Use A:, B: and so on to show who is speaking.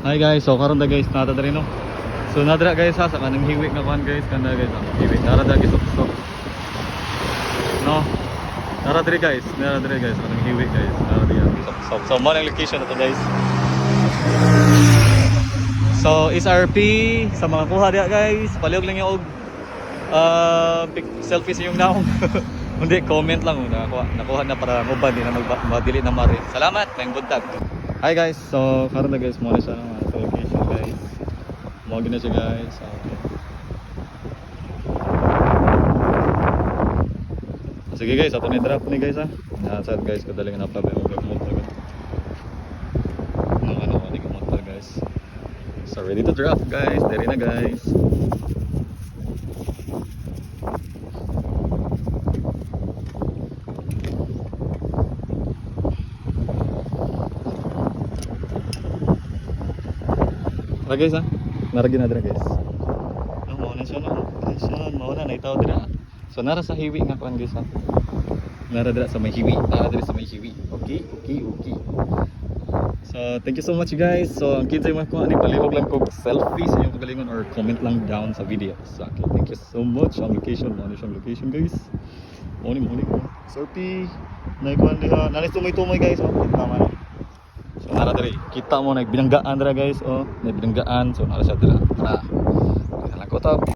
A: Hi guys, so karon da guys nata diri no. So nadra guys ha sa kanang hiwi nga kuan guys kanda guys. Hiwi nara da guys so. No. Nara diri guys kanang hiwi guys. Nara diri. So mo ang location na to guys. So SRP sa mga kuha dia guys, palihog lang yung selfie sa yung naong. Hindi comment lang nakuha na para uban di na magdili na mari. Salamat, tayong buntag. Hi guys, so karon na guys mo na siya sa location guys. Mo gina siya guys. Okay. Sige guys, ato ni drop ni guys ha. Sa guys kadaling na pa ba mo motor. Ano ni motor guys. So ready to drop guys. Dere na guys. Tara guys ha. Naragi na dira guys. No, mao na siya no. Ayan, mao na naitaw dira. So nara sa hiwi nga kuan guys ha. Nara dira sa may hiwi. Okay. So thank you so much guys. So ang kinsay man ko ani palihog lang kog selfie sa inyong kagalingon or comment lang down sa video. So okay, thank you so much. Ang location, mo siyang location guys. Mo ni Sorpi. Nay kuan diha. Nalis tumoy guys oh. Tama na. So nara diri. Kita mo nagbinanggaan dira guys oh. Nagbinanggaan. So nara siya dira. Tara. Lang ko ta.